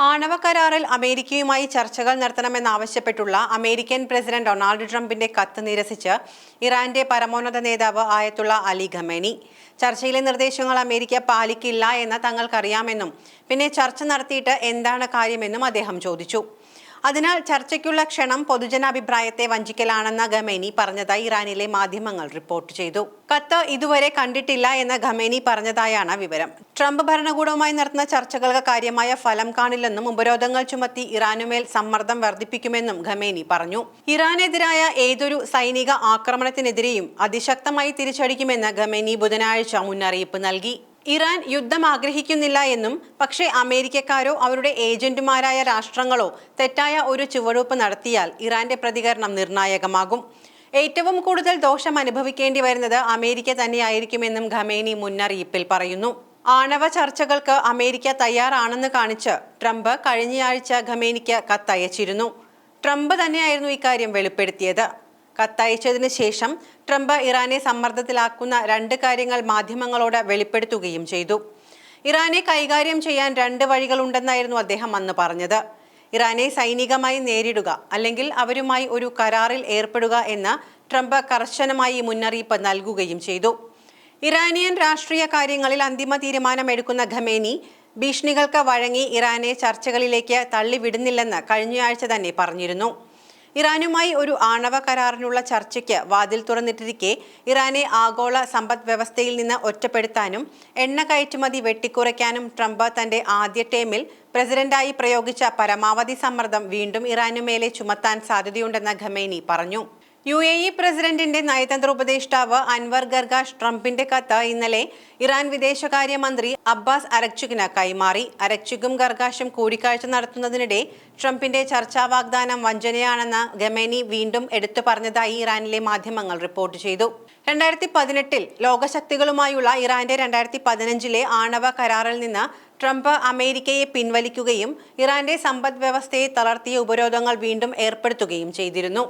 ആണവ കരാറിൽ അമേരിക്കയുമായി ചർച്ചകൾ നടത്തണമെന്നാവശ്യപ്പെട്ടുള്ള അമേരിക്കൻ പ്രസിഡന്റ് ഡൊണാൾഡ് ട്രംപിന്റെ കത്ത് നിരസിച്ച് ഇറാന്റെ പരമോന്നത നേതാവ് ആയത്തുള്ള അലി ഖമേനി. ചർച്ചയിലെ നിർദ്ദേശങ്ങൾ അമേരിക്ക പാലിക്കില്ല എന്ന് തങ്ങൾക്കറിയാമെന്നും പിന്നെ ചർച്ച നടത്തിയിട്ട് എന്താണ് കാര്യമെന്നും അദ്ദേഹം ചോദിച്ചു. അതിനാൽ ചർച്ചയ്ക്കുള്ള ക്ഷണം പൊതുജനാഭിപ്രായത്തെ വഞ്ചിക്കലാണെന്ന് ഖമേനി പറഞ്ഞതായി ഇറാനിലെ മാധ്യമങ്ങൾ റിപ്പോർട്ട് ചെയ്തു. കത്ത് ഇതുവരെ കണ്ടിട്ടില്ല എന്ന് ഖമേനി പറഞ്ഞതായാണ് വിവരം. ട്രംപ് ഭരണകൂടവുമായി നടത്തുന്ന ചർച്ചകൾക്ക് കാര്യമായ ഫലം കാണില്ലെന്നും ഉപരോധങ്ങൾ ചുമത്തി ഇറാനുമേൽ സമ്മർദ്ദം വർദ്ധിപ്പിക്കുമെന്നും ഖമേനി പറഞ്ഞു. ഇറാനെതിരായ ഏതൊരു സൈനിക ആക്രമണത്തിനെതിരെയും അതിശക്തമായി തിരിച്ചടിക്കുമെന്ന് ഖമേനി ബുധനാഴ്ച മുന്നറിയിപ്പ് നൽകി. ഇറാൻ യുദ്ധം ആഗ്രഹിക്കുന്നില്ല എന്നും പക്ഷേ അമേരിക്കക്കാരോ അവരുടെ ഏജന്റുമാരായ രാഷ്ട്രങ്ങളോ തെറ്റായ ഒരു ചുവടുവെപ്പ് നടത്തിയാൽ ഇറാന്റെ പ്രതികരണം നിർണായകമാകും. ഏറ്റവും കൂടുതൽ ദോഷം അനുഭവിക്കേണ്ടി വരുന്നത് അമേരിക്ക തന്നെയായിരിക്കുമെന്നും ഖമേനി മുന്നറിയിപ്പിൽ പറയുന്നു. ആണവ ചർച്ചകൾക്ക് അമേരിക്ക തയ്യാറാണെന്ന് കാണിച്ച് ട്രംപ് കഴിഞ്ഞയാഴ്ച ഖമേനിക്ക് കത്തയച്ചിരുന്നു. ട്രംപ് തന്നെയായിരുന്നു ഇക്കാര്യം വെളിപ്പെടുത്തിയത്. കത്തയച്ചതിന് ശേഷം ട്രംപ് ഇറാനെ സമ്മർദ്ദത്തിലാക്കുന്ന രണ്ട് കാര്യങ്ങൾ മാധ്യമങ്ങളോട് വെളിപ്പെടുത്തുകയും ചെയ്തു. ഇറാനെ കൈകാര്യം ചെയ്യാൻ രണ്ട് വഴികളുണ്ടെന്നായിരുന്നു അദ്ദേഹം അന്ന് പറഞ്ഞത്. ഇറാനെ സൈനികമായി നേരിടുക അല്ലെങ്കിൽ അവരുമായി ഒരു കരാറിൽ ഏർപ്പെടുക എന്ന് ട്രംപ് കർശനമായി മുന്നറിയിപ്പ് നൽകുകയും ചെയ്തു. ഇറാനിയൻ രാഷ്ട്രീയ കാര്യങ്ങളിൽ അന്തിമ തീരുമാനമെടുക്കുന്ന ഖമേനി ഭീഷണികൾക്ക് വഴങ്ങി ഇറാനെ ചർച്ചകളിലേക്ക് തള്ളിവിടുന്നില്ലെന്ന് കഴിഞ്ഞയാഴ്ച തന്നെ പറഞ്ഞിരുന്നു. ഇറാനുമായി ഒരു ആണവ കരാറിനുള്ള ചർച്ചയ്ക്ക് വാതിൽ തുറന്നിട്ടിരിക്കെ ഇറാനെ ആഗോള സമ്പദ് വ്യവസ്ഥയിൽ നിന്ന് ഒറ്റപ്പെടുത്താനും എണ്ണ കയറ്റുമതി വെട്ടിക്കുറയ്ക്കാനും ട്രംപ് തന്റെ ആദ്യ ടേമിൽ പ്രസിഡന്റായി പ്രയോഗിച്ച പരമാവധി സമ്മർദ്ദം വീണ്ടും ഇറാനുമേലെ ചുമത്താൻ സാധ്യതയുണ്ടെന്ന് ഖമേനി പറഞ്ഞു. UAE പ്രസിഡന്റിന്റെ നയതന്ത്ര ഉപദേഷ്ടാവ് അൻവർ ഗർഗാഷ് ട്രംപിന്റെ കത്ത് ഇന്നലെ ഇറാൻ വിദേശകാര്യമന്ത്രി അബ്ബാസ് അരക്ചിക്കിന് കൈമാറി. അരക്ചിക്കും ഗർഗാഷും കൂടിക്കാഴ്ച നടത്തുന്നതിനിടെ ട്രംപിന്റെ ചർച്ചാ വാഗ്ദാനം വഞ്ചനയാണെന്ന് ഖമേനി വീണ്ടും എടുത്തു പറഞ്ഞതായി ഇറാനിലെ മാധ്യമങ്ങൾ റിപ്പോർട്ട് ചെയ്തു. 2018 ലോകശക്തികളുമായുള്ള ഇറാന്റെ 2015 ആണവ കരാറിൽ നിന്ന് ട്രംപ് അമേരിക്കയെ പിൻവലിക്കുകയും ഇറാന്റെ സമ്പദ് വ്യവസ്ഥയെ തളർത്തിയ ഉപരോധങ്ങൾ വീണ്ടും ഏർപ്പെടുത്തുകയും ചെയ്തിരുന്നു.